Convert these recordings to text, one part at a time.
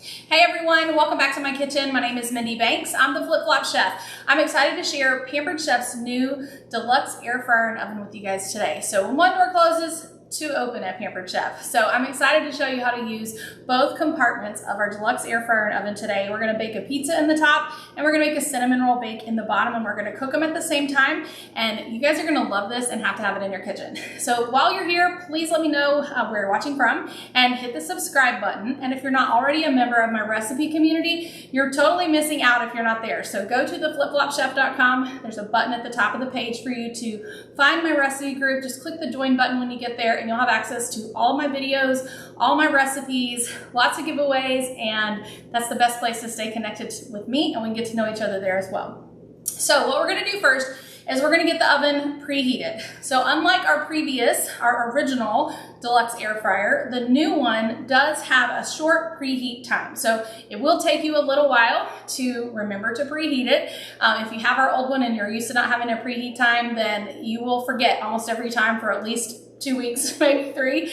Hey everyone, welcome back to my kitchen. My name is Mindy Banks. I'm the Flip Flop Chef. I'm excited to share Pampered Chef's new Deluxe air fryer and oven with you guys today. So when one door closes, two open at Pampered Chef. So I'm excited to show you how to use both compartments of our Deluxe air fryer and oven today. We're gonna bake a pizza in the top and we're gonna make a cinnamon roll bake in the bottom, and we're gonna cook them at the same time. And you guys are gonna love this and have to have it in your kitchen. So while you're here, please let me know where you're watching from and hit the subscribe button. And if you're not already a member of my recipe community, you're totally missing out if you're not there. So go to theflipflopchef.com. There's a button at the top of the page for you to find my recipe group. Just click the join button when you get there, and you'll have access to all my videos, all my recipes, lots of giveaways, and that's the best place to stay connected with me, and we can get to know each other there as well. So what we're gonna do first is we're gonna get the oven preheated. So unlike our original Deluxe air fryer, the new one does have a short preheat time. So it will take you a little while to remember to preheat it. If you have our old one and you're used to not having a preheat time, then you will forget almost every time for at least 2 weeks, maybe 3.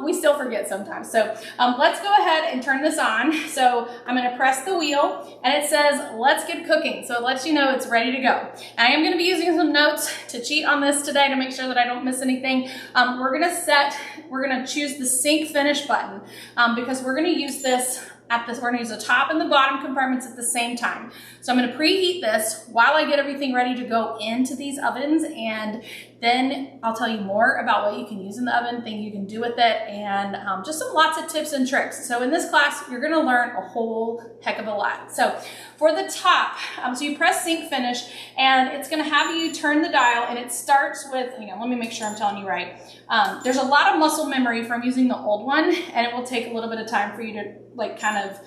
We still forget sometimes. So let's go ahead and turn this on. So I'm gonna press the wheel and it says, let's get cooking. So it lets you know it's ready to go. And I am gonna be using some notes to cheat on this today to make sure that I don't miss anything. We're gonna choose the sink finish button because we're gonna use this we're gonna use the top and the bottom compartments at the same time. So I'm gonna preheat this while I get everything ready to go into these ovens, and then I'll tell you more about what you can use in the oven, things you can do with it, and just lots of tips and tricks. So in this class, you're gonna learn a whole heck of a lot. So for the top, so you press sink finish, and it's gonna have you turn the dial, and it starts with, hang on, let me make sure I'm telling you right. There's a lot of muscle memory from using the old one, and it will take a little bit of time for you to kind of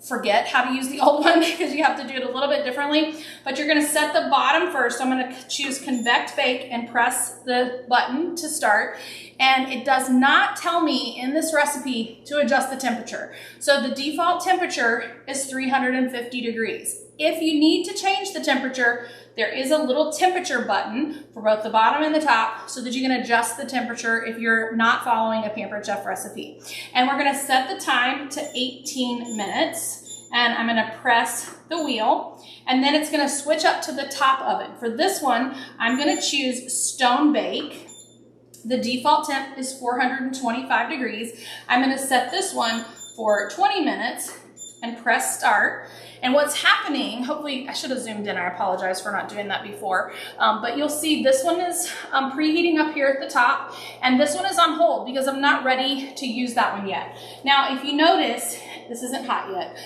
forget how to use the old one because you have to do it a little bit differently. But you're gonna set the bottom first. I'm gonna choose Convect Bake and press the button to start. And it does not tell me in this recipe to adjust the temperature. So the default temperature is 350 degrees. If you need to change the temperature, there is a little temperature button for both the bottom and the top so that you can adjust the temperature if you're not following a Pampered Chef recipe. And we're gonna set the time to 18 minutes, and I'm gonna press the wheel, and then it's gonna switch up to the top oven. For this one, I'm gonna choose Stone Bake. The default temp is 425 degrees. I'm gonna set this one for 20 minutes and press start. And what's happening, hopefully, I should have zoomed in, I apologize for not doing that before, but you'll see this one is preheating up here at the top, and this one is on hold because I'm not ready to use that one yet. Now, if you notice, this isn't hot yet,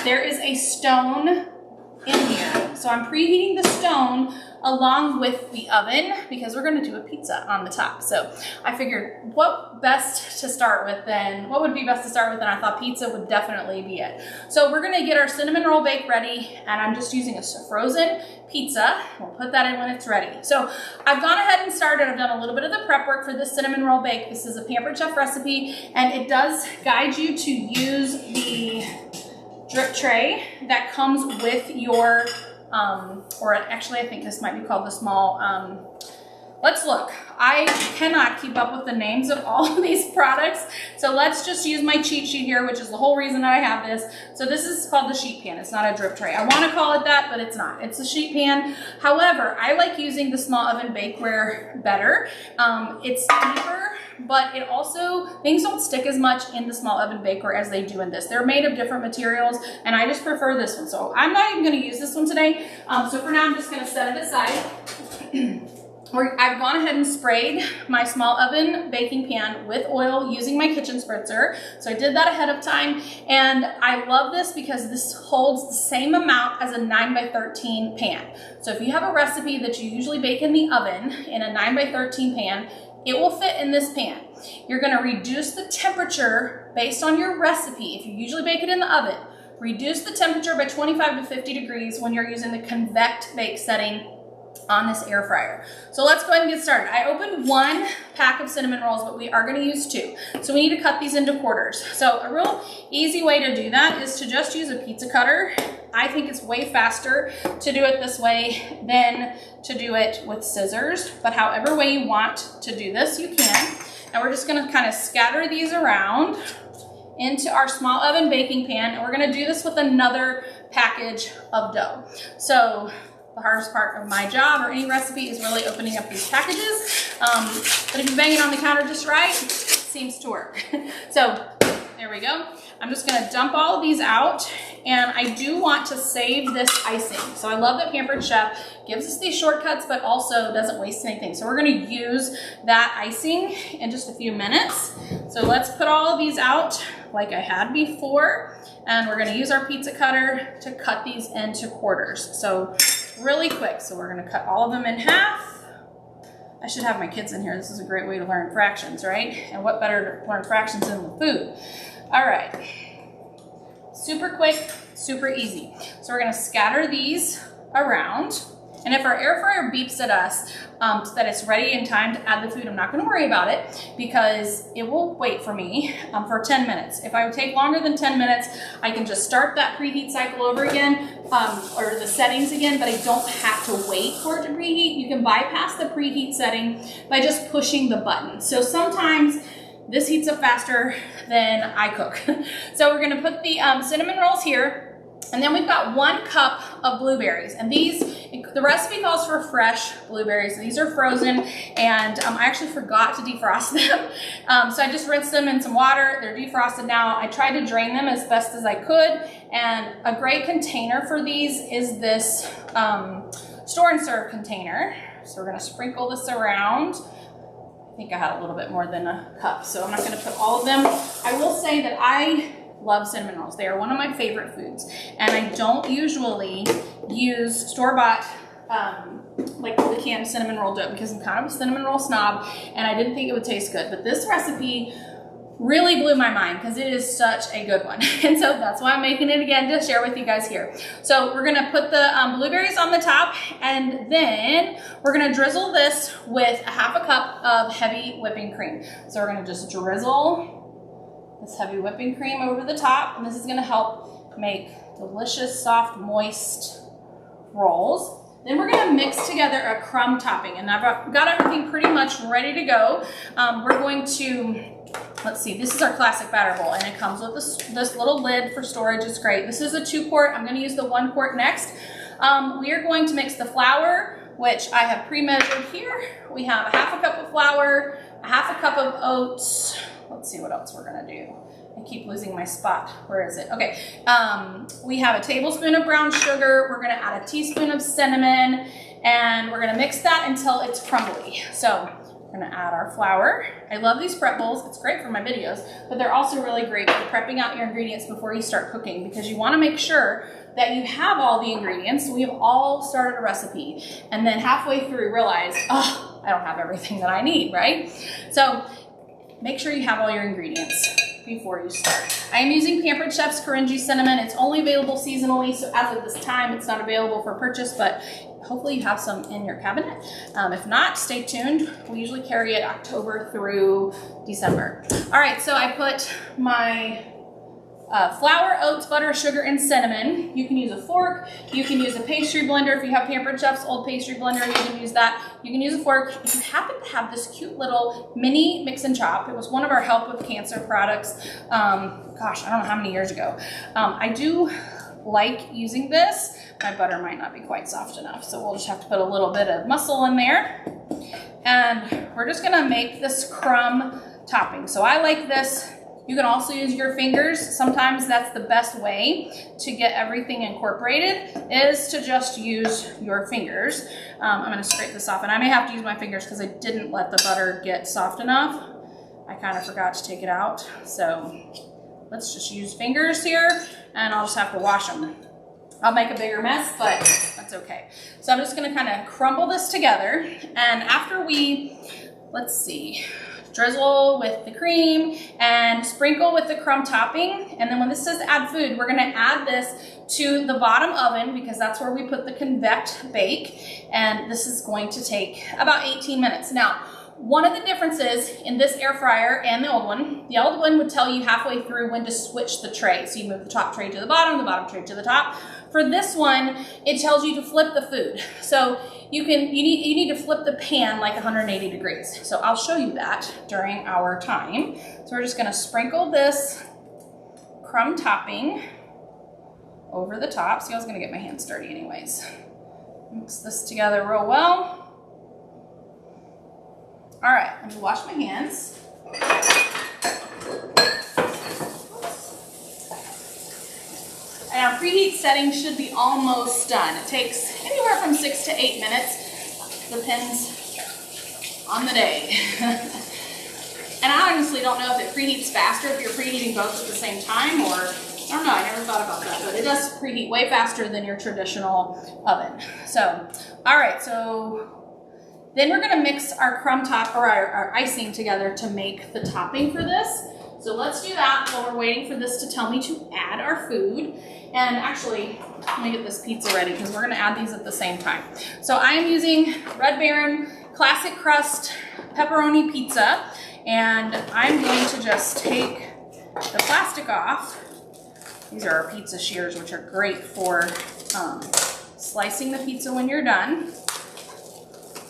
there is a stone in here. So I'm preheating the stone along with the oven because we're gonna do a pizza on the top. So I figured what would be best to start with, and I thought pizza would definitely be it. So we're gonna get our cinnamon roll bake ready, and I'm just using a frozen pizza. We'll put that in when it's ready. So I've gone ahead and started. I've done a little bit of the prep work for this cinnamon roll bake. This is a Pampered Chef recipe, and it does guide you to use the drip tray that comes with your or actually I think this might be called the small, let's look. I cannot keep up with the names of all of these products, so let's just use my cheat sheet here, which is the whole reason that I have this. So this is called the sheet pan. It's not a drip tray. I want to call it that, but it's not. It's a sheet pan. However, I like using the small oven bakeware better. It's deeper, but it also, things don't stick as much in the small oven bakeware as they do in this. They're made of different materials, and I just prefer this one. So I'm not even gonna use this one today. So for now, I'm just gonna set it aside. I've gone ahead and sprayed my small oven baking pan with oil using my kitchen spritzer. So I did that ahead of time, and I love this because this holds the same amount as a 9x13 pan. So if you have a recipe that you usually bake in the oven in a 9x13 pan, it will fit in this pan. You're gonna reduce the temperature based on your recipe. If you usually bake it in the oven, reduce the temperature by 25 to 50 degrees when you're using the Convect Bake setting on this air fryer. So let's go ahead and get started. I opened 1 pack of cinnamon rolls, but we are gonna use 2. So we need to cut these into quarters. So a real easy way to do that is to just use a pizza cutter. I think it's way faster to do it this way than to do it with scissors, but however way you want to do this, you can. And we're just gonna kind of scatter these around into our small oven baking pan, and we're gonna do this with another package of dough. So the hardest part of my job or any recipe is really opening up these packages. But if you bang it on the counter just right, it seems to work. So there we go. I'm just gonna dump all of these out, and I do want to save this icing. So I love that Pampered Chef gives us these shortcuts, but also doesn't waste anything. So we're gonna use that icing in just a few minutes. So let's put all of these out like I had before, and we're gonna use our pizza cutter to cut these into quarters. So really quick, so we're gonna cut all of them in half. I should have my kids in here. This is a great way to learn fractions, right? And what better to learn fractions than with food? All right, super quick, super easy. So we're gonna scatter these around. And if our air fryer beeps at us that it's ready in time to add the food, I'm not gonna worry about it because it will wait for me for 10 minutes. If I would take longer than 10 minutes, I can just start that preheat cycle over again, or the settings again, but I don't have to wait for it to preheat. You can bypass the preheat setting by just pushing the button. So sometimes this heats up faster than I cook. So we're gonna put the cinnamon rolls here, and then we've got 1 cup of blueberries. And these, the recipe calls for fresh blueberries. These are frozen, and I actually forgot to defrost them. So I just rinsed them in some water. They're defrosted now. I tried to drain them as best as I could, and a great container for these is this store and serve container. So we're gonna sprinkle this around. I think I had a little bit more than a cup, so I'm not gonna put all of them. I will say that I love cinnamon rolls. They are one of my favorite foods, and I don't usually use store-bought like the canned cinnamon roll dough because I'm kind of a cinnamon roll snob, and I didn't think it would taste good. But this recipe really blew my mind because it is such a good one. And so that's why I'm making it again to share with you guys here. So we're gonna put the blueberries on the top, and then we're gonna drizzle this with a half a cup of heavy whipping cream. So we're gonna just drizzle this heavy whipping cream over the top, and this is gonna help make delicious, soft, moist rolls. Then we're gonna mix together a crumb topping, and I've got everything pretty much ready to go. We're going to, let's see, this is our classic batter bowl, and it comes with this little lid for storage. It's great. This is a 2 quart. I'm gonna use the 1 quart next. We are going to mix the flour, which I have pre-measured here. We have a half a cup of flour, a half a cup of oats. Let's see what else we're gonna do. I keep losing my spot. Where is it? Okay. We have a tablespoon of brown sugar. We're gonna add a teaspoon of cinnamon, and we're gonna mix that until it's crumbly. So we're gonna add our flour. I love these prep bowls. It's great for my videos, but they're also really great for prepping out your ingredients before you start cooking, because you wanna make sure that you have all the ingredients. We have all started a recipe, and then halfway through realize, oh, I don't have everything that I need, right? So make sure you have all your ingredients before you start. I am using Pampered Chef's Korenji cinnamon. It's only available seasonally, so as of this time, it's not available for purchase, but hopefully you have some in your cabinet. If not, stay tuned. We usually carry it October through December. All right, so I put my flour, oats, butter, sugar, and cinnamon. You can use a fork. You can use a pastry blender. If you have Pampered Chef's old pastry blender, you can use that. You can use a fork. If you happen to have this cute little mini mix and chop, it was one of our Help with Cancer products, gosh, I don't know how many years ago. I do like using this. My butter might not be quite soft enough, so we'll just have to put a little bit of muscle in there. And we're just gonna make this crumb topping. So I like this. You can also use your fingers. Sometimes that's the best way to get everything incorporated, is to just use your fingers. I'm gonna scrape this off, and I may have to use my fingers because I didn't let the butter get soft enough. I kind of forgot to take it out. So let's just use fingers here, and I'll just have to wash them. I'll make a bigger mess, but that's okay. So I'm just gonna kind of crumble this together, and after we, let's see, drizzle with the cream and sprinkle with the crumb topping. And then when this says add food, we're gonna add this to the bottom oven because that's where we put the convect bake. And this is going to take about 18 minutes. Now, one of the differences in this air fryer and the old one would tell you halfway through when to switch the tray. So you move the top tray to the bottom tray to the top. For this one, it tells you to flip the food. So you need to flip the pan like 180 degrees. So I'll show you that during our time. So we're just gonna sprinkle this crumb topping over the top. See, I was gonna get my hands dirty anyways. Mix this together real well. All right, let me wash my hands. And our preheat setting should be almost done. It takes anywhere from 6 to 8 minutes, depends on the day. And I honestly don't know if it preheats faster if you're preheating both at the same time, or I don't know, I never thought about that, but it does preheat way faster than your traditional oven. So, all right, so then we're gonna mix our crumb top or our icing together to make the topping for this. So let's do that while we're waiting for this to tell me to add our food. And actually, let me get this pizza ready because we're gonna add these at the same time. So I am using Red Baron Classic Crust Pepperoni Pizza, and I'm going to just take the plastic off. These are our pizza shears, which are great for slicing the pizza when you're done.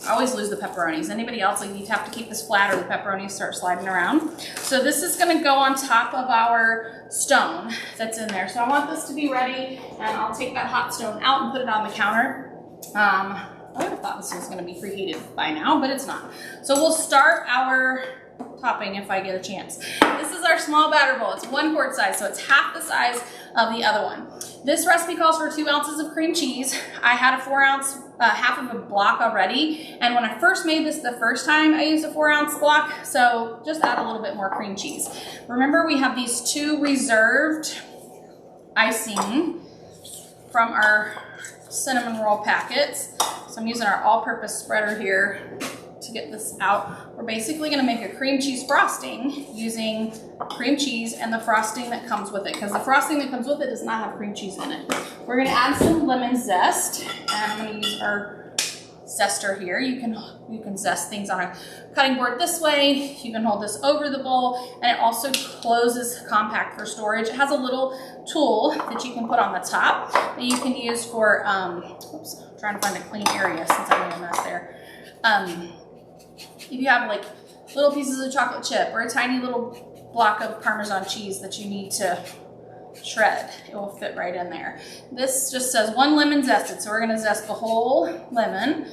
I always lose the pepperonis. Anybody else, like, you have to keep this flat or the pepperonis start sliding around. So this is gonna go on top of our stone that's in there. So I want this to be ready, and I'll take that hot stone out and put it on the counter. I would have thought this was gonna be preheated by now, but it's not. So we'll start our topping if I get a chance. This is our small batter bowl. It's 1 quart size, so it's half the size of the other one. This recipe calls for 2 ounces of cream cheese. I had a 4 ounce, half of a block already. And when I first made this the first time, I used a 4 ounce block. So just add a little bit more cream cheese. Remember, we have these 2 reserved icing from our cinnamon roll packets. So I'm using our all-purpose spreader here to get this out. We're basically gonna make a cream cheese frosting using cream cheese and the frosting that comes with it, because the frosting that comes with it does not have cream cheese in it. We're gonna add some lemon zest, and I'm gonna use our zester here. You can zest things on a cutting board this way. You can hold this over the bowl, and it also closes compact for storage. It has a little tool that you can put on the top that you can use for, oops, I'm trying to find a clean area since I made a mess there. If you have like little pieces of chocolate chip or a tiny little block of Parmesan cheese that you need to shred, it will fit right in there. This just says 1 lemon zested, so we're gonna zest the whole lemon.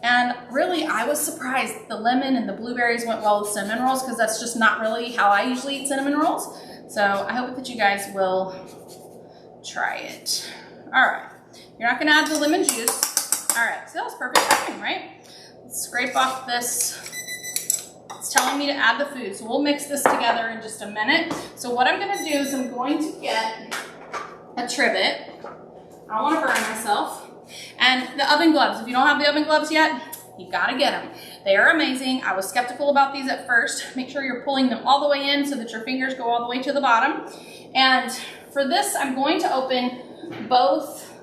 And really, I was surprised the lemon and the blueberries went well with cinnamon rolls, because that's just not really how I usually eat cinnamon rolls. So I hope that you guys will try it. All right, you're not gonna add the lemon juice. All right, so that was perfect timing, right? Let's scrape off this. It's telling me to add the food, so we'll mix this together in just a minute. So what I'm gonna do is I'm going to get a trivet. I don't wanna burn myself. And the oven gloves. If you don't have the oven gloves yet, you gotta get them. They are amazing. I was skeptical about these at first. Make sure you're pulling them all the way in so that your fingers go all the way to the bottom. And for this, I'm going to open both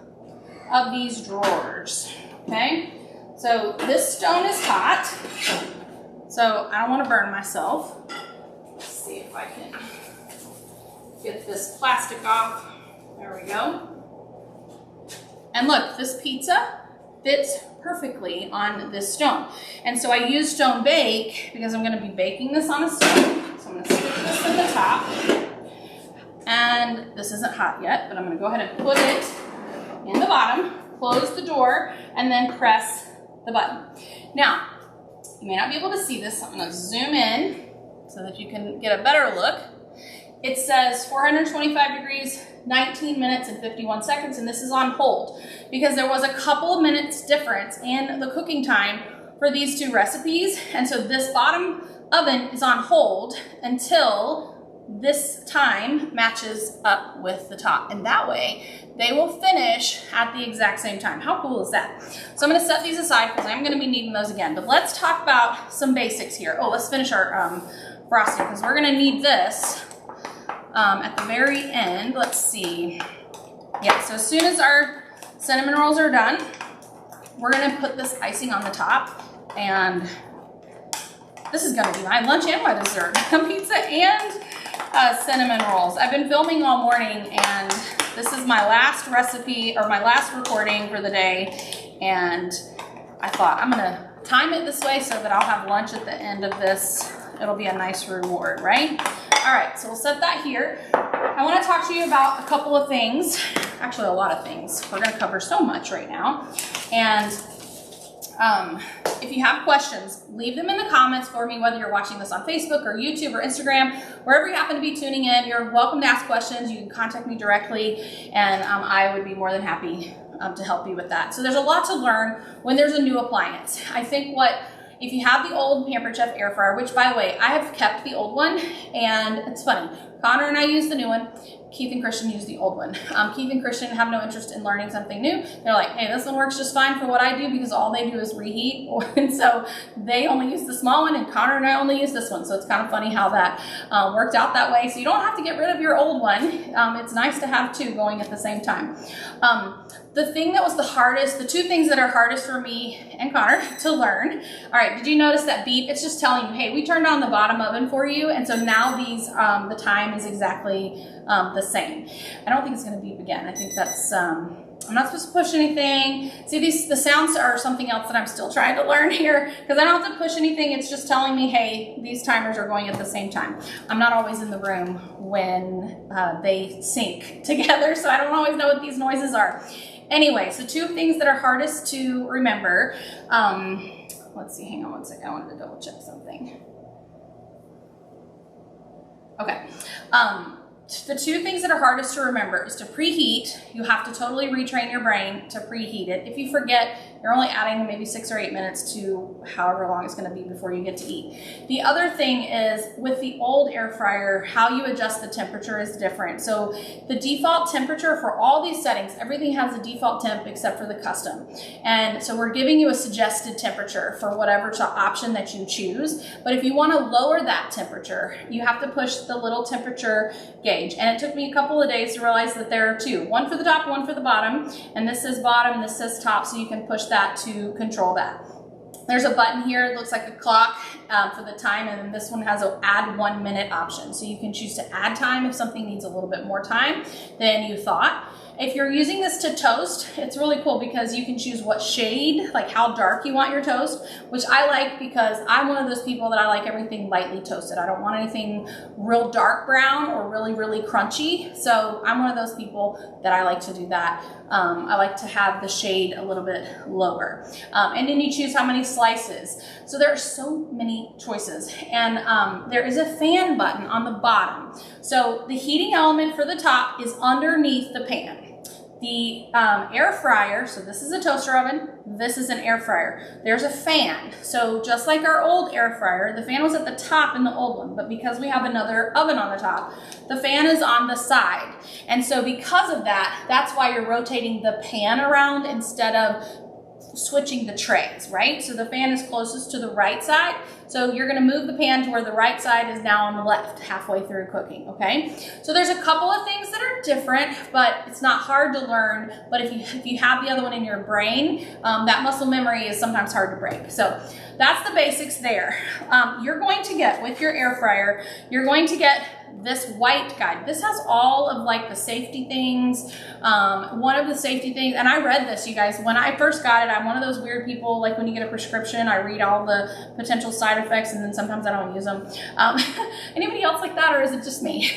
of these drawers, okay? So this stone is hot, so I don't want to burn myself. Let's see if I can get this plastic off. There we go. And look, this pizza fits perfectly on this stone. And so I use stone bake because I'm going to be baking this on a stone. So I'm going to stick this in the top. And this isn't hot yet, but I'm going to go ahead and put it in the bottom, close the door, and then press the button. Now, you may not be able to see this, so I'm going to zoom in so that you can get a better look. It says 425 degrees, 19 minutes and 51 seconds, and this is on hold because there was a couple of minutes difference in the cooking time for these 2 recipes, and so this bottom oven is on hold until this time matches up with the top, and that way they will finish at the exact same time. How cool is that? So I'm gonna set these aside because I'm gonna be needing those again, but let's talk about some basics here. Oh, let's finish our frosting because we're gonna need this at the very end. Let's see. Yeah, so as soon as our cinnamon rolls are done, we're gonna put this icing on the top, and this is gonna be my lunch and my dessert. Pizza and cinnamon rolls. I've been filming all morning, and this is my last recipe or my last recording for the day, and I thought I'm gonna time it this way so that I'll have lunch at the end of this. It'll be a nice reward, right? All right, so we'll set that here. I want to talk to you about a couple of things, actually a lot of things. We're going to cover so much right now. And if you have questions, leave them in the comments for me, whether you're watching this on Facebook or YouTube or Instagram, wherever you happen to be tuning in. You're welcome to ask questions. You can contact me directly, and I would be more than happy to help you with that. So there's a lot to learn when there's a new appliance. I think if you have the old Pampered Chef air fryer, which by the way, I have kept the old one, and it's funny, Connor and I use the new one. Keith and Christian use the old one. Keith and Christian have no interest in learning something new. They're like, hey, this one works just fine for what I do because all they do is reheat. And so they only use the small one, and Connor and I only use this one. So it's kind of funny how that worked out that way. So you don't have to get rid of your old one. It's nice to have two going at the same time. The thing that was the hardest, the two things that are hardest for me and Connor to learn. All right, did you notice that beep? It's just telling you, hey, we turned on the bottom oven for you. And so now the time is exactly the same. I don't think it's going to beep again. I think that's, I'm not supposed to push anything. See, the sounds are something else that I'm still trying to learn here, because I don't have to push anything. It's just telling me, hey, these timers are going at the same time. I'm not always in the room when they sync together, so I don't always know what these noises are. Anyway, so two things that are hardest to remember. Let's see, hang on one second. I wanted to double check something. Okay. The two things that are hardest to remember is to preheat. You have to totally retrain your brain to preheat it. If you forget, you're only adding maybe 6 or 8 minutes to however long it's going to be before you get to eat. The other thing is, with the old air fryer, how you adjust the temperature is different. So the default temperature for all these settings, everything has a default temp except for the custom. And so we're giving you a suggested temperature for whatever option that you choose. But if you want to lower that temperature, you have to push the little temperature gauge. And it took me a couple of days to realize that there are two, one for the top, one for the bottom. And this says bottom, this says top, so you can push that to control that. There's a button here, it looks like a clock for the time, and then this one has an add 1 minute option. So you can choose to add time if something needs a little bit more time than you thought. If you're using this to toast, it's really cool because you can choose what shade, like how dark you want your toast, which I like because I'm one of those people that I like everything lightly toasted. I don't want anything real dark brown or really, really crunchy. So I'm one of those people that I like to do that. I like to have the shade a little bit lower. And then you choose how many slices. So there are so many choices. And there is a fan button on the bottom. So the heating element for the top is underneath the pan. The air fryer, so this is a toaster oven, this is an air fryer. There's a fan. So just like our old air fryer, the fan was at the top in the old one, but because we have another oven on the top, the fan is on the side. And so because of that, that's why you're rotating the pan around instead of switching the trays, right? So the fan is closest to the right side. So you're gonna move the pan to where the right side is now on the left, halfway through cooking, okay? So there's a couple of things that are different, but it's not hard to learn. But if you have the other one in your brain, that muscle memory is sometimes hard to break. So that's the basics there. You're going to get, with your air fryer, you're going to get this white guide. This has all of like the safety things. One of the safety things, and I read this, you guys, when I first got it, I'm one of those weird people, like when you get a prescription, I read all the potential side effects and then sometimes I don't use them. Anybody else like that, or is it just me?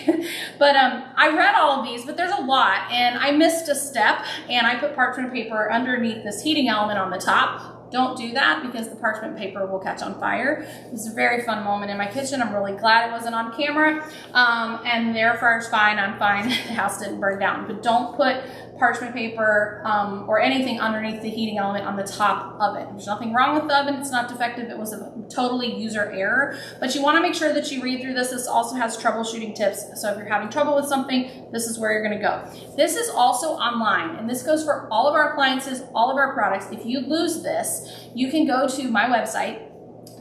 But I read all of these, but there's a lot, and I missed a step, and I put parchment paper underneath this heating element on the top. Don't do that because the parchment paper will catch on fire. It was a very fun moment in my kitchen. I'm really glad it wasn't on camera. And the air fryer's fine, I'm fine. The house didn't burn down. But don't put parchment paper or anything underneath the heating element on the top of it. There's nothing wrong with the oven. It's not defective. It was a totally user error. But you want to make sure that you read through this. This also has troubleshooting tips. So if you're having trouble with something, this is where you're going to go. This is also online, and this goes for all of our appliances, all of our products. If you lose this, you can go to my website,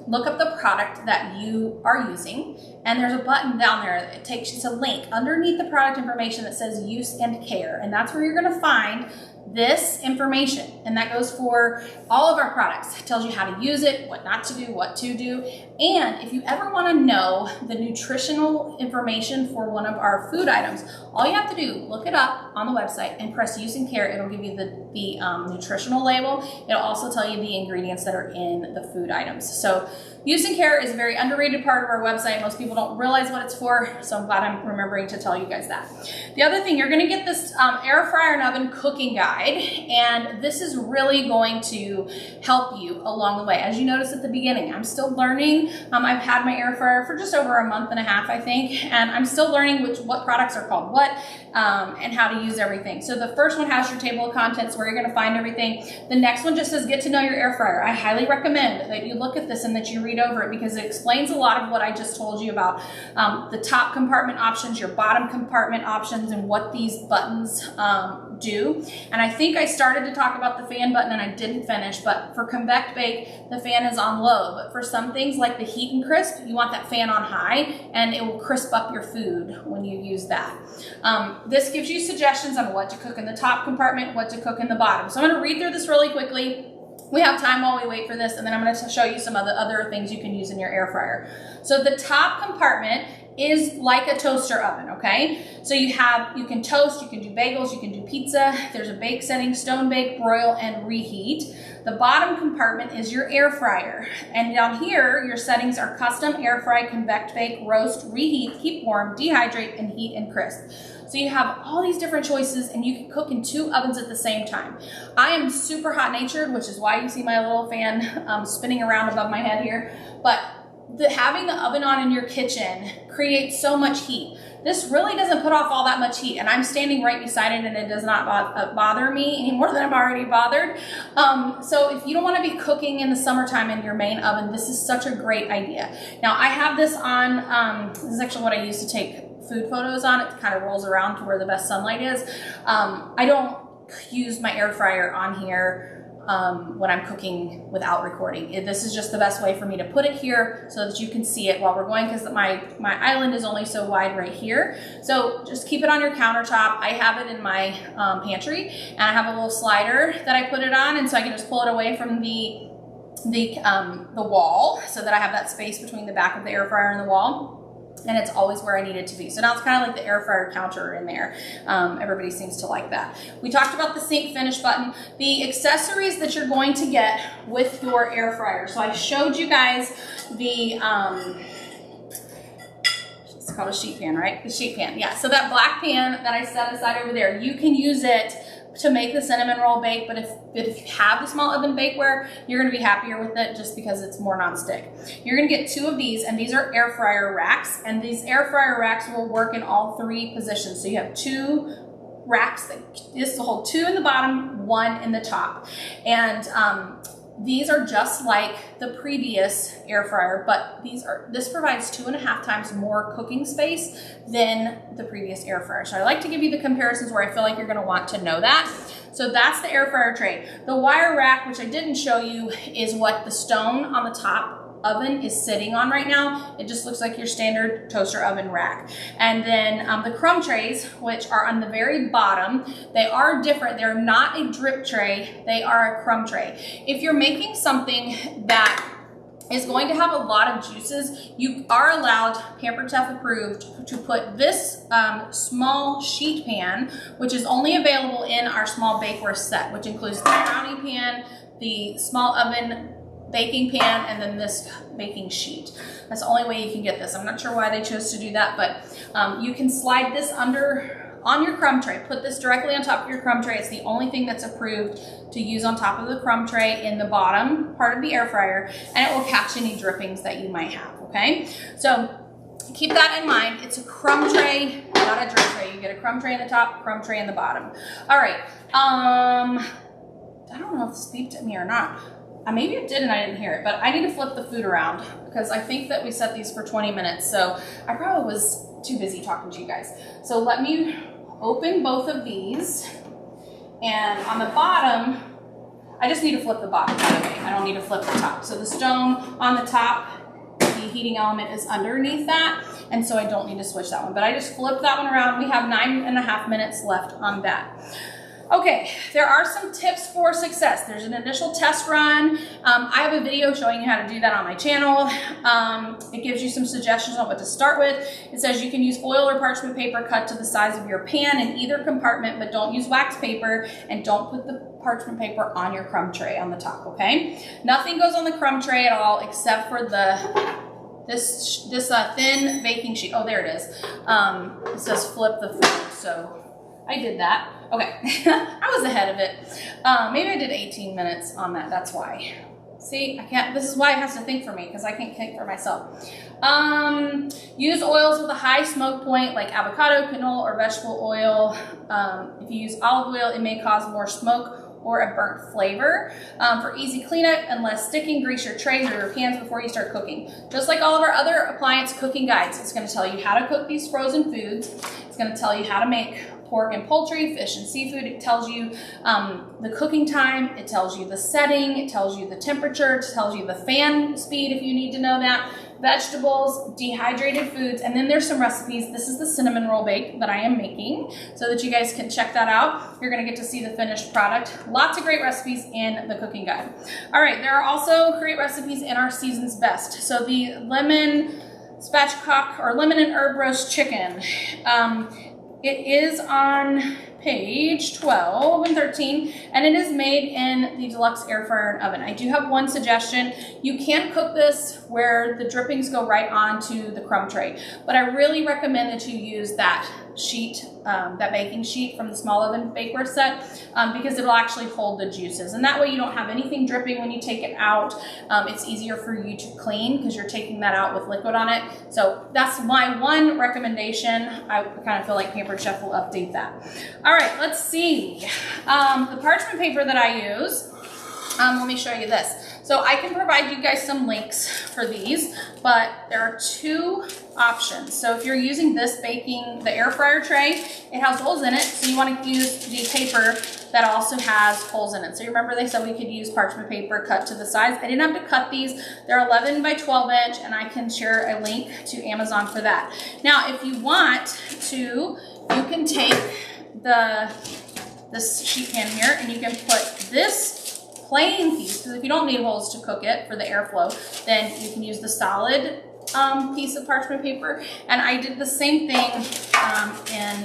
look up the product that you are using, and there's a button down there that it's a link underneath the product information that says use and care, and that's where you're going to find this information, and that goes for all of our products. It tells you how to use it, what not to do, what to do. And if you ever want to know the nutritional information for one of our food items, all you have to do, look it up on the website and press use and care. It'll give you the nutritional label. It'll also tell you the ingredients that are in the food items. So use and care is a very underrated part of our website. Most people don't realize what it's for, so I'm glad I'm remembering to tell you guys that. The other thing, you're going to get this air fryer and oven cooking guide, and this is really going to help you along the way. As you noticed at the beginning, I'm still learning. I've had my air fryer for just over a month and a half, I think, and I'm still learning what products are called what and how to use everything. So the first one has your table of contents where you're going to find everything. The next one just says get to know your air fryer. I highly recommend that you look at this and that you read over it, because it explains a lot of what I just told you about the top compartment options, your bottom compartment options, and what these buttons do. And I think I started to talk about the fan button and I didn't finish, but for convect bake, the fan is on low. But for some things like the heat and crisp, you want that fan on high, and it will crisp up your food when you use that. This gives you suggestions on what to cook in the top compartment, what to cook in the bottom. So I'm going to read through this really quickly. We have time while we wait for this, and then I'm going to show you some of the other things you can use in your air fryer. So the top compartment is like a toaster oven, okay? So you can toast, you can do bagels, you can do pizza. There's a bake setting, stone bake, broil, and reheat. The bottom compartment is your air fryer. And down here, your settings are custom, air fry, convect bake, roast, reheat, keep warm, dehydrate, and heat and crisp. So you have all these different choices, and you can cook in 2 ovens at the same time. I am super hot natured, which is why you see my little fan spinning around above my head here. But having the oven on in your kitchen creates so much heat. This really doesn't put off all that much heat, and I'm standing right beside it, and it does not bother me any more than I'm already bothered. So if you don't want to be cooking in the summertime in your main oven, this is such a great idea. Now I have this on, this is actually what I use to take food photos on. It kind of rolls around to where the best sunlight is. I don't use my air fryer on here when I'm cooking without recording. This is just the best way for me to put it here so that you can see it while we're going, because my island is only so wide right here. So just keep it on your countertop. I have it in my pantry, and I have a little slider that I put it on, and so I can just pull it away from the wall so that I have that space between the back of the air fryer and the wall. And it's always where I need it to be. So now it's kind of like the air fryer counter in there. Everybody seems to like that. We talked about the sink finish button, the accessories that you're going to get with your air fryer. So I showed you guys the, it's called a sheet pan, right? The sheet pan, yeah. So that black pan that I set aside over there, you can use it to make the cinnamon roll bake, but if you have the small oven bakeware, you're gonna be happier with it just because it's more nonstick. You're gonna get 2 of these, and these are air fryer racks, and these air fryer racks will work in all 3 positions. So you have 2 racks that this will hold 2 in the bottom, 1 in the top. And these are just like the previous air fryer, but this provides 2.5 times more cooking space than the previous air fryer. So I like to give you the comparisons where I feel like you're gonna want to know that. So that's the air fryer tray. The wire rack, which I didn't show you, is what the stone on the top oven is sitting on right now. It just looks like your standard toaster oven rack. And then the crumb trays, which are on the very bottom, they are different. They're not a drip tray, they are a crumb tray. If you're making something that is going to have a lot of juices, you are allowed, Pampered Chef approved, to put this small sheet pan, which is only available in our small bakeware set, which includes the brownie pan, the small oven baking pan, and then this baking sheet. That's the only way you can get this. I'm not sure why they chose to do that, but you can slide this under on your crumb tray. Put this directly on top of your crumb tray. It's the only thing that's approved to use on top of the crumb tray in the bottom part of the air fryer, and it will catch any drippings that you might have, okay? So keep that in mind. It's a crumb tray, not a drip tray. You get a crumb tray in the top, crumb tray in the bottom. All right, I don't know if this beeped at me or not. Maybe it did and I didn't hear it, but I need to flip the food around because I think that we set these for 20 minutes. So I probably was too busy talking to you guys. So let me open both of these. And on the bottom, I just need to flip the bottom, by the way. I don't need to flip the top. So the stone on the top, the heating element is underneath that. And so I don't need to switch that one, but I just flipped that one around. We have 9.5 minutes left on that. Okay, there are some tips for success. There's an initial test run. I have a video showing you how to do that on my channel. It gives you some suggestions on what to start with. It says you can use foil or parchment paper cut to the size of your pan in either compartment, but don't use wax paper and don't put the parchment paper on your crumb tray on the top, okay? Nothing goes on the crumb tray at all except for this thin baking sheet. Oh, there it is. It says flip the food, so I did that. Okay, I was ahead of it. Maybe I did 18 minutes on that, that's why. See, I can't, this is why it has to think for me, because I can't think for myself. Use oils with a high smoke point, like avocado, canola, or vegetable oil. If you use olive oil, it may cause more smoke or a burnt flavor. For easy cleanup and less sticking, grease your trays or your pans before you start cooking. Just like all of our other appliance cooking guides, it's gonna tell you how to cook these frozen foods. It's gonna tell you how to make pork and poultry, fish and seafood. It tells you the cooking time, it tells you the setting, it tells you the temperature, it tells you the fan speed if you need to know that, vegetables, dehydrated foods, and then there's some recipes. This is the cinnamon roll bake that I am making so that you guys can check that out. You're gonna get to see the finished product. Lots of great recipes in the cooking guide. All right, there are also great recipes in our season's best. So the lemon spatchcock or lemon and herb roast chicken. It is on page 12 and 13, and it is made in the Deluxe air fryer and oven. I do have one suggestion. You can cook this where the drippings go right onto the crumb tray, but I really recommend that you use that sheet, that baking sheet from the small oven bakeware set, because it'll actually hold the juices, and that way you don't have anything dripping when you take it out. It's easier for you to clean because you're taking that out with liquid on it. So that's my one recommendation. I kind of feel like Pampered Chef will update that. All right, let's see. The parchment paper that I use, let me show you this. So I can provide you guys some links for these, but there are two options. So if you're using this the air fryer tray, it has holes in it. So you want to use the paper that also has holes in it. So you remember they said we could use parchment paper cut to the size. I didn't have to cut these. They're 11 by 12 inch, and I can share a link to Amazon for that. Now, if you want to, you can take this sheet pan here, and you can put this plain piece, because if you don't need holes to cook it for the airflow, then you can use the solid piece of parchment paper. And I did the same thing in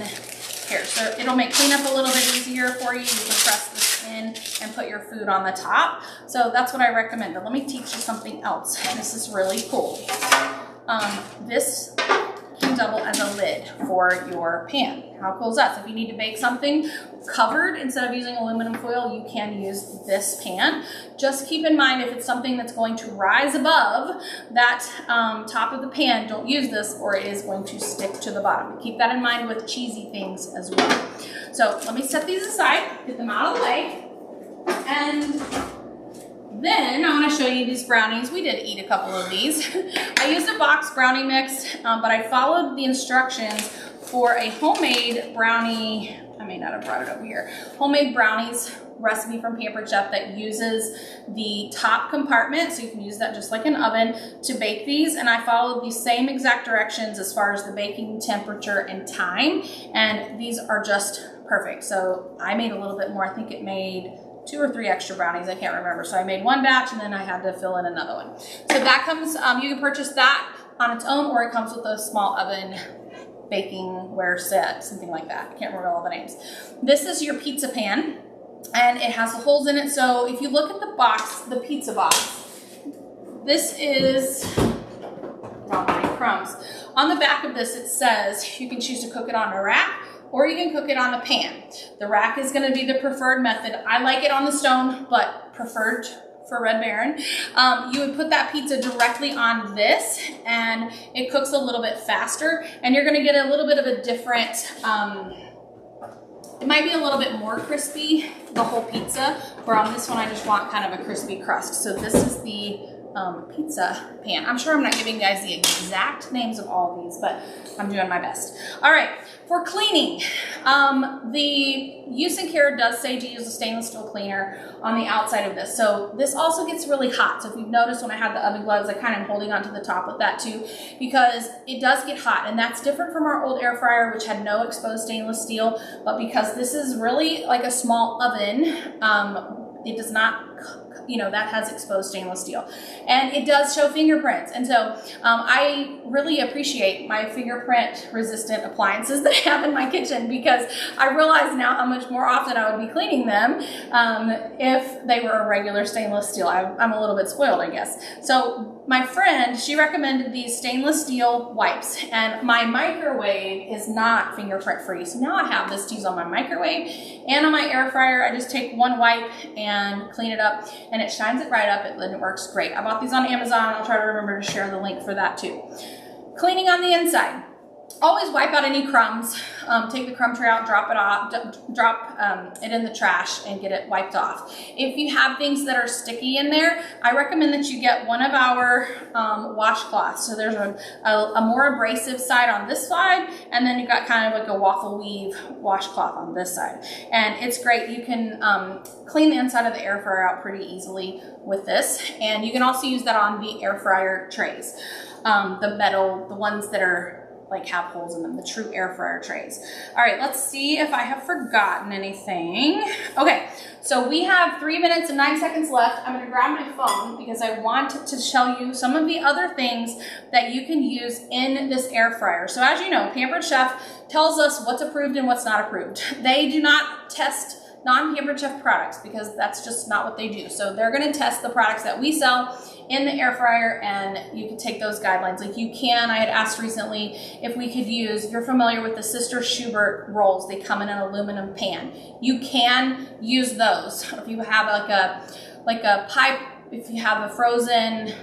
here. So it'll make cleanup a little bit easier for you. You can press this in and put your food on the top. So that's what I recommend. But let me teach you something else. This is really cool. This can double as a lid for your pan. How cool is that? So if you need to bake something covered, instead of using aluminum foil, you can use this pan. Just keep in mind, if it's something that's going to rise above that top of the pan, don't use this or it is going to stick to the bottom. Keep that in mind with cheesy things as well. So let me set these aside, get them out of the way, and then I want to show you these brownies. We did eat a couple of these. I used a box brownie mix, but I followed the instructions for a homemade brownie. I may not have brought it over here. Homemade brownies recipe from Pampered Chef that uses the top compartment, so you can use that just like an oven to bake these. And I followed the same exact directions as far as the baking temperature and time, and these are just perfect. So I made a little bit more. I think it made 2 or 3 extra brownies, I can't remember. So I made one batch and then I had to fill in another one. So that comes, you can purchase that on its own, or it comes with a small oven bakingware set, something like that. I can't remember all the names. This is your pizza pan, and it has the holes in it. So if you look at the box, the pizza box, this is, oh my crumbs. On the back of this, it says you can choose to cook it on a rack, or you can cook it on a pan. The rack is gonna be the preferred method. I like it on the stone, but preferred for Red Baron. You would put that pizza directly on this, and it cooks a little bit faster, and you're gonna get a little bit of a different, it might be a little bit more crispy, the whole pizza, where on this one I just want kind of a crispy crust. So this is the pizza pan. I'm sure I'm not giving you guys the exact names of all of these, but I'm doing my best. All right, for cleaning, the use and care does say to use a stainless steel cleaner on the outside of this. So this also gets really hot. So if you've noticed when I had the oven gloves, I kind of holding onto the top with that too, because it does get hot, and that's different from our old air fryer, which had no exposed stainless steel. But because this is really like a small oven, it does not, you know, that has exposed stainless steel, and it does show fingerprints. And so I really appreciate my fingerprint resistant appliances that I have in my kitchen, because I realize now how much more often I would be cleaning them if they were a regular stainless steel. I'm a little bit spoiled, I guess. So my friend, she recommended these stainless steel wipes, and my microwave is not fingerprint free. So now I have this to use on my microwave and on my air fryer. I just take one wipe and clean it up, and it shines it right up, and it works great. I bought these on Amazon. I'll try to remember to share the link for that too. Cleaning on the inside. Always wipe out any crumbs. Take the crumb tray out, drop it off, drop it in the trash and get it wiped off. If you have things that are sticky in there, I recommend that you get one of our washcloths. So there's a more abrasive side on this side, and then you've got kind of like a waffle weave washcloth on this side. And it's great. You can clean the inside of the air fryer out pretty easily with this. And you can also use that on the air fryer trays. The metal, the ones that are like have holes in them, the true air fryer trays. All right, let's see if I have forgotten anything. Okay, so we have 3 minutes and 9 seconds left. I'm gonna grab my phone because I want to show you some of the other things that you can use in this air fryer. So as you know, Pampered Chef tells us what's approved and what's not approved. They do not test non-Pampered Chef products because that's just not what they do. So they're gonna test the products that we sell in the air fryer, and you can take those guidelines. Like you can, I had asked recently if we could use, if you're familiar with the Sister Schubert rolls, they come in an aluminum pan. You can use those. If you have like a pie, if you have a frozen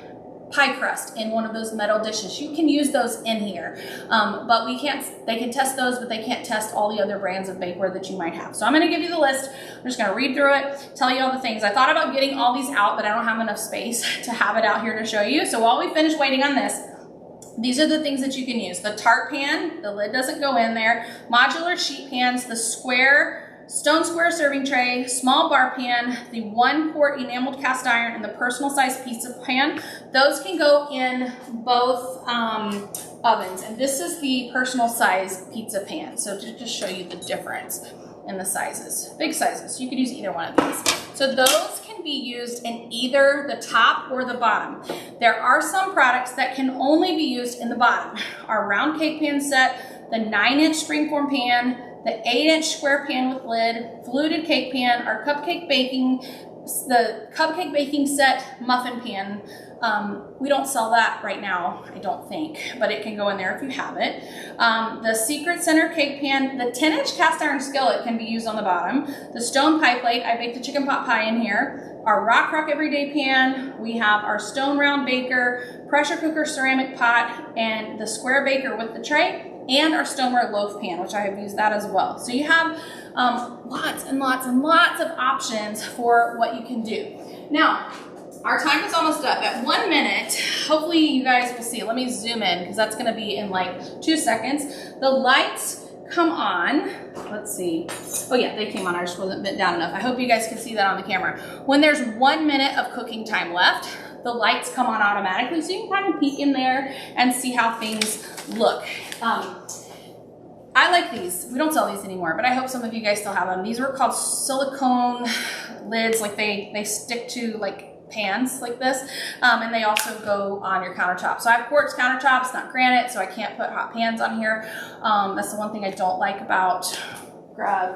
pie crust in one of those metal dishes, you can use those in here. But we can't, they can test those, but they can't test all the other brands of bakeware that you might have. So I'm gonna give you the list. I'm just gonna read through it, tell you all the things. I thought about getting all these out, but I don't have enough space to have it out here to show you. So while we finish waiting on this, these are the things that you can use. The tart pan, the lid doesn't go in there. Modular sheet pans, the stone square serving tray, small bar pan, the 1-quart enameled cast iron, and the personal size pizza pan. Those can go in both ovens. And this is the personal size pizza pan. So to just show you the difference in the sizes, big sizes. You could use either one of these. So those can be used in either the top or the bottom. There are some products that can only be used in the bottom. Our round cake pan set, the 9-inch springform pan, the 8-inch square pan with lid, fluted cake pan, our cupcake baking, the cupcake baking set muffin pan. We don't sell that right now, I don't think, but it can go in there if you have it. The Secret Center cake pan, the 10-inch cast iron skillet can be used on the bottom. The stone pie plate, I baked a chicken pot pie in here. Our Rock Everyday pan, we have our stone round baker, pressure cooker ceramic pot, and the square baker with the tray, and our stoneware loaf pan, which I have used that as well. So you have lots and lots and lots of options for what you can do. Now, our time is almost up. At 1 minute, hopefully you guys will see. Let me zoom in because that's gonna be in like 2 seconds. The lights come on. Let's see. Oh yeah, they came on. I just wasn't bent down enough. I hope you guys can see that on the camera. When there's 1 minute of cooking time left, the lights come on automatically, so you can kind of peek in there and see how things look. I like these. We don't sell these anymore, but I hope some of you guys still have them. These were called silicone lids, like they stick to like pans like this, and they also go on your countertop. So I have quartz countertops, not granite, so I can't put hot pans on here. That's the one thing I don't like about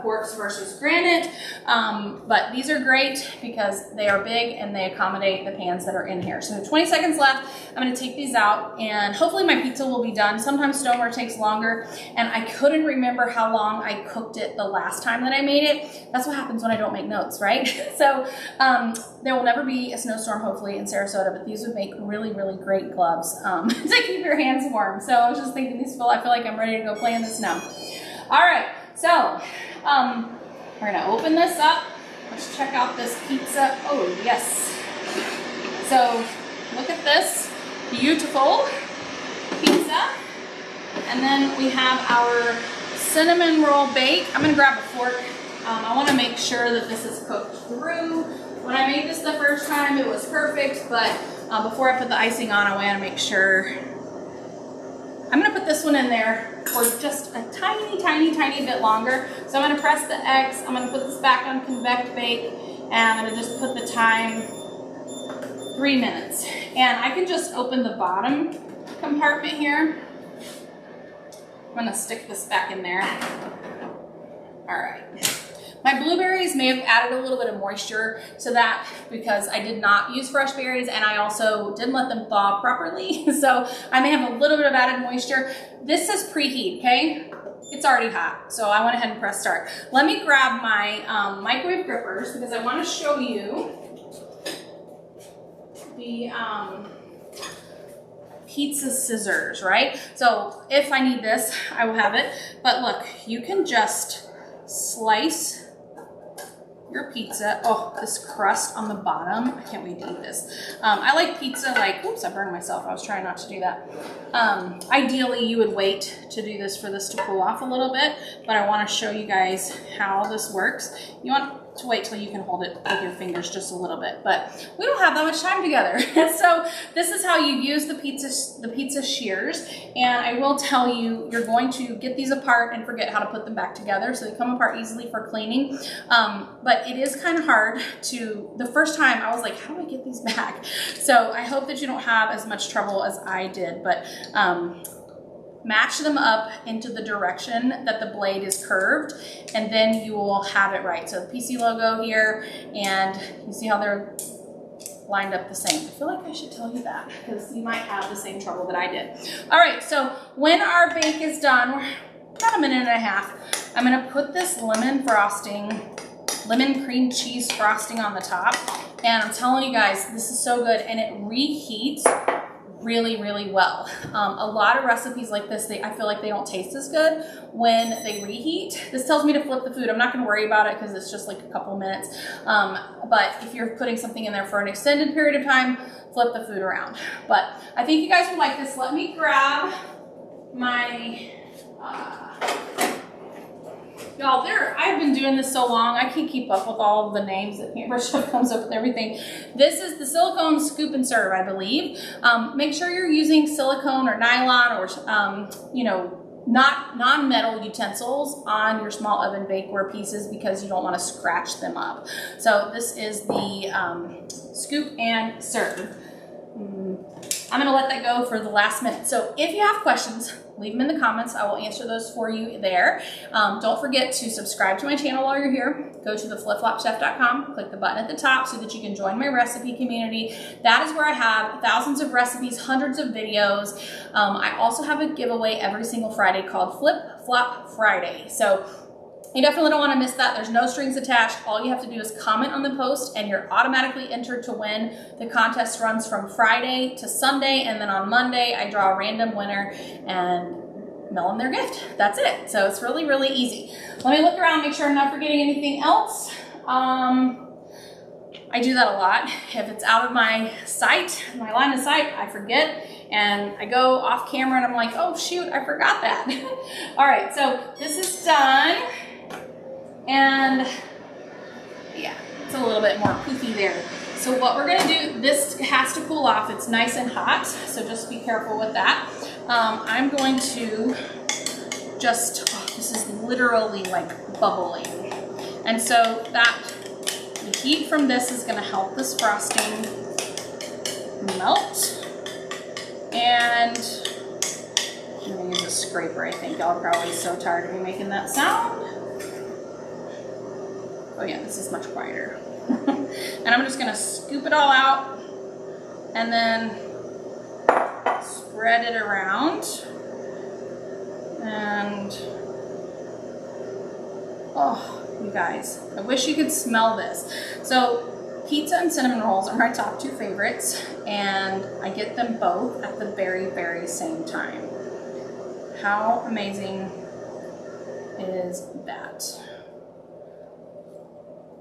quartz versus granite, but these are great because they are big and they accommodate the pans that are in here. So 20 seconds left. I'm going to take these out and hopefully my pizza will be done. Sometimes stoneware takes longer, and I couldn't remember how long I cooked it the last time that I made it. That's what happens when I don't make notes, right? So there will never be a snowstorm hopefully in Sarasota, but these would make really, really great gloves to keep your hands warm. So I was just thinking these I feel like I'm ready to go play in the snow. All right. So, we're gonna open this up. Let's check out this pizza. Oh, yes. So, look at this beautiful pizza. And then we have our cinnamon roll bake. I'm gonna grab a fork. I wanna make sure that this is cooked through. When I made this the first time, it was perfect, but before I put the icing on, I wanna make sure. I'm gonna put this one in there for just a tiny, tiny, tiny bit longer. So I'm gonna press the X, I'm gonna put this back on convect bake, and I'm gonna just put the time 3 minutes. And I can just open the bottom compartment here. I'm gonna stick this back in there. All right. My blueberries may have added a little bit of moisture to that because I did not use fresh berries and I also didn't let them thaw properly. So I may have a little bit of added moisture. This says preheat, okay? It's already hot, so I went ahead and pressed start. Let me grab my microwave grippers because I want to show you the pizza scissors, right? So if I need this, I will have it. But look, you can just slice your pizza. Oh, this crust on the bottom. I can't wait to eat this. I like pizza like, oops, I burned myself. I was trying not to do that. Ideally, you would wait to do this for this to cool off a little bit, but I want to show you guys how this works. You want to wait till you can hold it with your fingers just a little bit, but we don't have that much time together. So this is how you use the pizza shears, and I will tell you, you're going to get these apart and forget how to put them back together, so they come apart easily for cleaning. But it is kind of hard to, the first time I was like, how do I get these back? So I hope that you don't have as much trouble as I did, but match them up into the direction that the blade is curved, and then you will have it right. So the PC logo here, and you see how they're lined up the same. I feel like I should tell you that because you might have the same trouble that I did. All right, so when our bake is done, we're about a minute and a half, I'm gonna put this lemon cream cheese frosting on the top, and I'm telling you guys, this is so good, and it reheats really, really well. A lot of recipes like this, I feel like they don't taste as good when they reheat. This tells me to flip the food. I'm not gonna worry about it because it's just like a couple minutes. But if you're putting something in there for an extended period of time, flip the food around. But I think you guys will like this. Let me grab my, y'all, I've been doing this so long, I can't keep up with all of the names that Pampered Chef comes up with everything. This is the silicone scoop and serve, I believe. Make sure you're using silicone or nylon or, you know, not non-metal utensils on your small oven bakeware pieces because you don't want to scratch them up. So this is the scoop and serve. I'm gonna let that go for the last minute. So if you have questions, leave them in the comments. I will answer those for you there. Don't forget to subscribe to my channel while you're here. Go to theflipflopchef.com, click the button at the top so that you can join my recipe community. That is where I have thousands of recipes, hundreds of videos. I also have a giveaway every single Friday called Flip Flop Friday. So you definitely don't want to miss that. There's no strings attached. All you have to do is comment on the post and you're automatically entered to win. The contest runs from Friday to Sunday, and then on Monday I draw a random winner and mail them their gift. That's it. So it's really, really easy. Let me look around, make sure I'm not forgetting anything else. I do that a lot. If it's out of my sight, my line of sight, I forget. And I go off camera and I'm like, oh shoot, I forgot that. All right, so this is done. And yeah, it's a little bit more poofy there. So what we're gonna do, this has to cool off. It's nice and hot, so just be careful with that. I'm going to just, oh, this is literally like bubbling. And so that, the heat from this is gonna help this frosting melt. And I'm gonna use a scraper, I think. Y'all are probably so tired of me making that sound. Oh yeah, this is much quieter. And I'm just gonna scoop it all out and then spread it around. And, oh, you guys, I wish you could smell this. So pizza and cinnamon rolls are my top two favorites, and I get them both at the very, very same time. How amazing is that?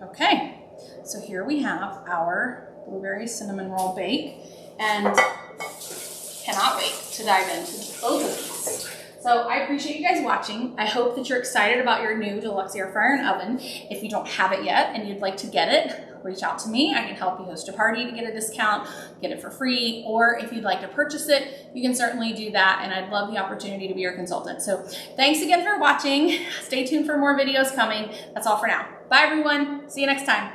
Okay, so here we have our blueberry cinnamon roll bake, and cannot wait to dive into both of these. So I appreciate you guys watching. I hope that you're excited about your new Deluxe air fryer and oven. If you don't have it yet and you'd like to get it, reach out to me. I can help you host a party to get a discount, get it for free, or if you'd like to purchase it, you can certainly do that, and I'd love the opportunity to be your consultant. So thanks again for watching. Stay tuned for more videos coming. That's all for now. Bye everyone. See you next time.